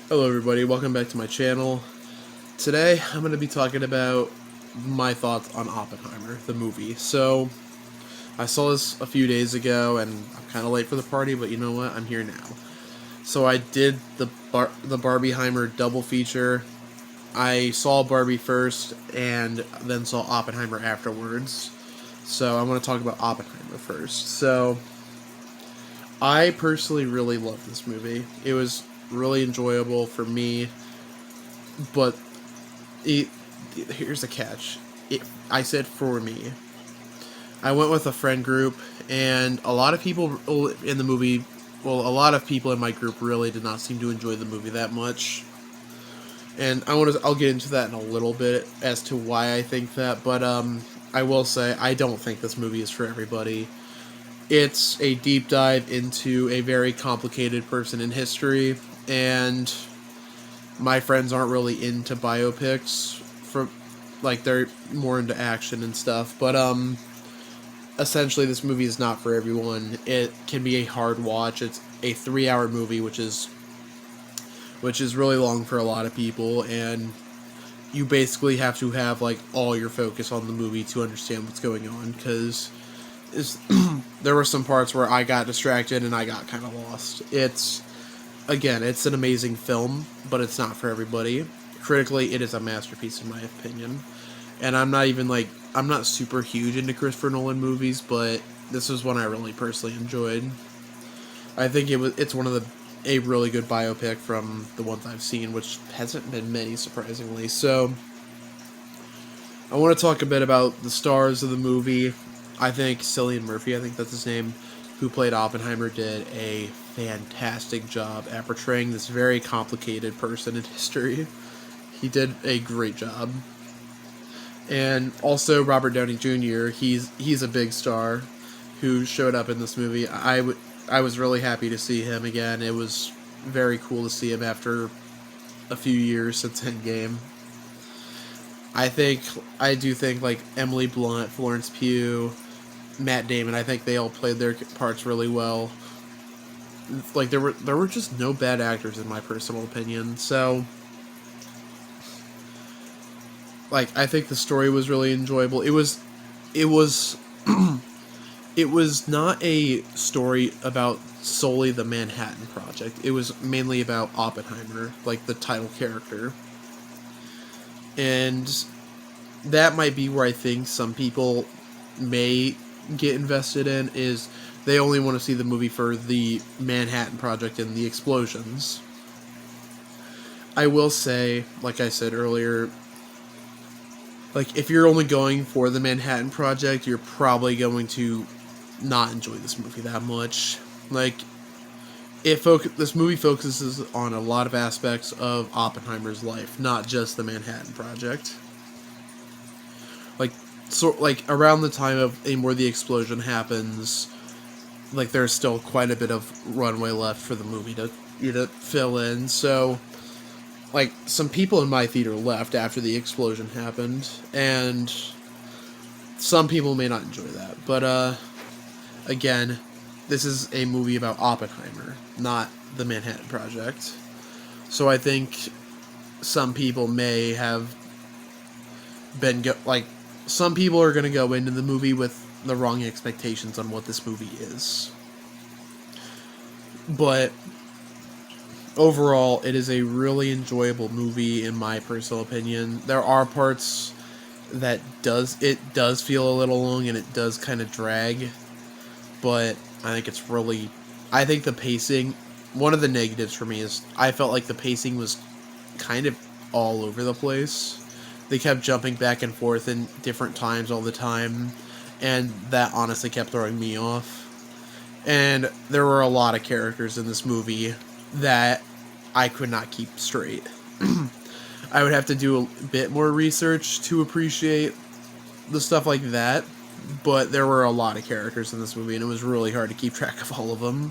Hello everybody, welcome back to my channel. Today I'm going to be talking about my thoughts on Oppenheimer, the movie. So, I saw this a few days ago and I'm kind of late for the party, but you know what, I'm here now. So I did the Barbieheimer double feature. I saw Barbie first and then saw Oppenheimer afterwards. So I want to talk about Oppenheimer first. So, I personally really loved this movie. It was really enjoyable for me, but it, here's the catch. I said for me. I went with a friend group, and a lot of people in the movie, well, a lot of people in my group really did not seem to enjoy the movie that much. And I'll get into that in a little bit as to why I think that, but I will say I don't think this movie is for everybody. It's a deep dive into a very complicated person in history, and my friends aren't really into biopics for like they're more into action and stuff, but essentially this movie is not for everyone. It can be a hard watch. It's a 3-hour movie, which is really long for a lot of people, and you basically have to have like all your focus on the movie to understand what's going on, because there were some parts where I got distracted and I got kind of lost. It's an amazing film, but it's not for everybody. Critically, it is a masterpiece in my opinion. And I'm not super huge into Christopher Nolan movies, but this was one I really personally enjoyed. I think it's one of a really good biopic from the ones I've seen, which hasn't been many surprisingly. So, I want to talk a bit about the stars of the movie. I think Cillian Murphy, I think that's his name, who played Oppenheimer, did a fantastic job at portraying this very complicated person in history. He did a great job. And also Robert Downey Jr., he's a big star who showed up in this movie. I was really happy to see him again. It was very cool to see him after a few years since Endgame. I do think like Emily Blunt, Florence Pugh, Matt Damon, I think they all played their parts really well. Like there were just no bad actors in my personal opinion. So like I think the story was really enjoyable. It was it was not a story about solely the Manhattan Project. It was mainly about Oppenheimer, like the title character. And that might be where I think some people may get invested in, is they only want to see the movie for the Manhattan Project and the explosions. I will say, like I said earlier, like if you're only going for the Manhattan Project, you're probably going to not enjoy this movie that much. Like this movie focuses on a lot of aspects of Oppenheimer's life, not just the Manhattan Project. Like around the time of where the explosion happens, like there's still quite a bit of runway left for the movie to fill in. So like some people in my theater left after the explosion happened, and some people may not enjoy that. But again, this is a movie about Oppenheimer, not the Manhattan Project. So I think some people may have some people are going to go into the movie with the wrong expectations on what this movie is. But overall, it is a really enjoyable movie in my personal opinion. There are parts that does feel a little long and it does kind of drag, but I think the pacing, one of the negatives for me is I felt like the pacing was kind of all over the place. They kept jumping back and forth in different times all the time, and that honestly kept throwing me off. And there were a lot of characters in this movie that I could not keep straight. I would have to do a bit more research to appreciate the stuff like that, but there were a lot of characters in this movie, and it was really hard to keep track of all of them.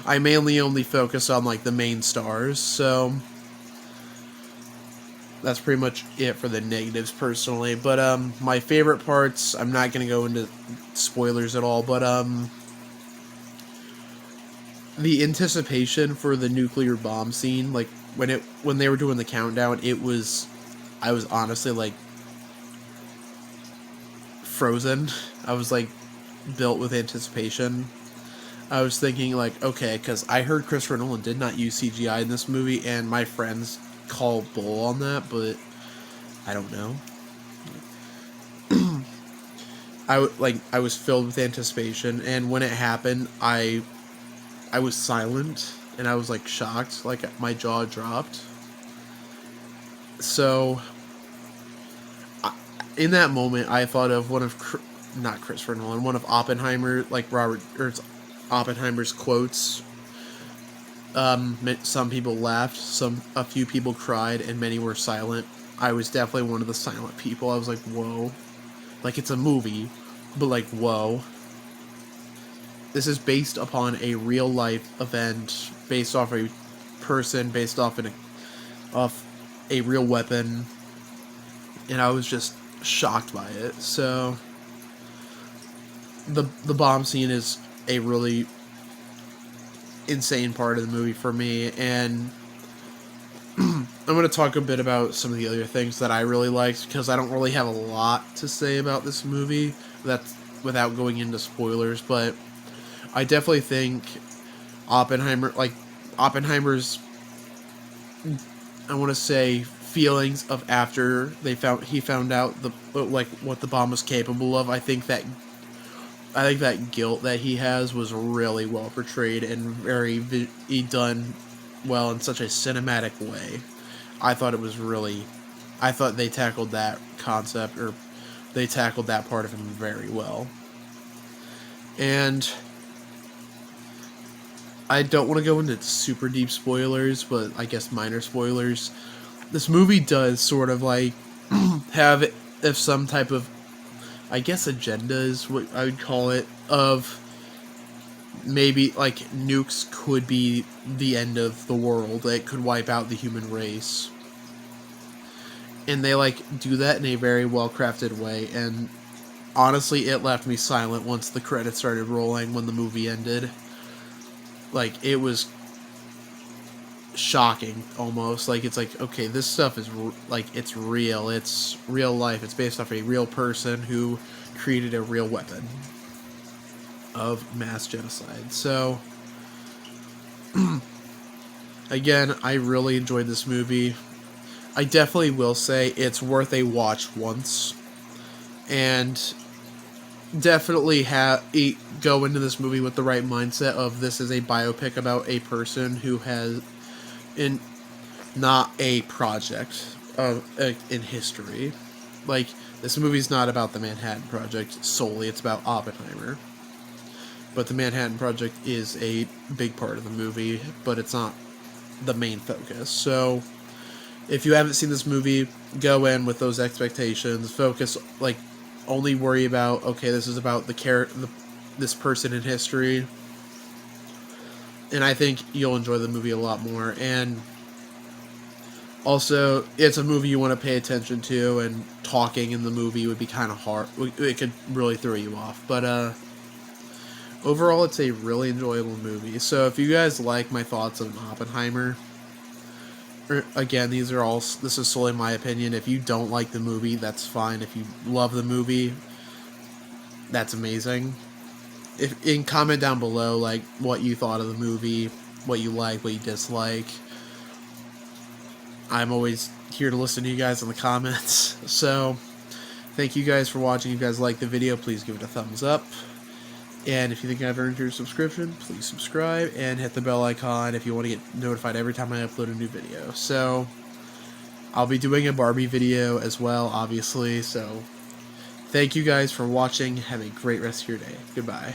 I mainly only focus on like the main stars, so that's pretty much it for the negatives personally. But my favorite parts, I'm not going to go into spoilers at all, but the anticipation for the nuclear bomb scene, like when they were doing the countdown, I was honestly like frozen. I was like built with anticipation. I was thinking like, okay, because I heard Christopher Nolan did not use CGI in this movie, and my friends call bull on that, but I don't know. I was filled with anticipation, and when it happened, I was silent, and I was like shocked, like my jaw dropped. So, in that moment, I thought of not Christopher Nolan, one of Oppenheimer, like Oppenheimer's quotes. Some people laughed, a few people cried, and many were silent. I was definitely one of the silent people. I was like, whoa. Like, it's a movie, but like, whoa. This is based upon a real life event, based off a person, based off off a real weapon, and I was just shocked by it. So the bomb scene is a really insane part of the movie for me, and I'm going to talk a bit about some of the other things that I really liked, because I don't really have a lot to say about this movie that's without going into spoilers, but I definitely think Oppenheimer's, I want to say, feelings of after he found out what the bomb was capable of. I think that guilt that he has was really well portrayed and he done well in such a cinematic way. I thought they tackled that concept, or they tackled that part of him very well. And I don't want to go into super deep spoilers, but I guess minor spoilers. This movie does sort of like have if some type of, I guess, agenda is what I would call it, of maybe like nukes could be the end of the world. It could wipe out the human race. And they like do that in a very well crafted way, and honestly it left me silent once the credits started rolling when the movie ended. Like, it was shocking almost. Like, it's like, okay, this stuff is it's real. It's real life. It's based off a real person who created a real weapon of mass genocide. So, again, I really enjoyed this movie. I definitely will say it's worth a watch once. And definitely go into this movie with the right mindset of this is a biopic about a person who has not a project in history. Like, this movie's not about the Manhattan Project solely, it's about Oppenheimer. But the Manhattan Project is a big part of the movie, but it's not the main focus. So if you haven't seen this movie, go in with those expectations. Focus, like, only worry about, okay, this is about this person in history, and I think you'll enjoy the movie a lot more. And also, it's a movie you want to pay attention to, and talking in the movie would be kind of hard. It could really throw you off, but overall, it's a really enjoyable movie. So if you guys like my thoughts on Oppenheimer, again, this is solely my opinion. If you don't like the movie, that's fine. If you love the movie, that's amazing. Comment down below, like, what you thought of the movie, what you like, what you dislike. I'm always here to listen to you guys in the comments. So, thank you guys for watching. If you guys like the video, please give it a thumbs up. And if you think I've earned your subscription, please subscribe and hit the bell icon if you want to get notified every time I upload a new video. So, I'll be doing a Barbie video as well, obviously. So, thank you guys for watching. Have a great rest of your day. Goodbye.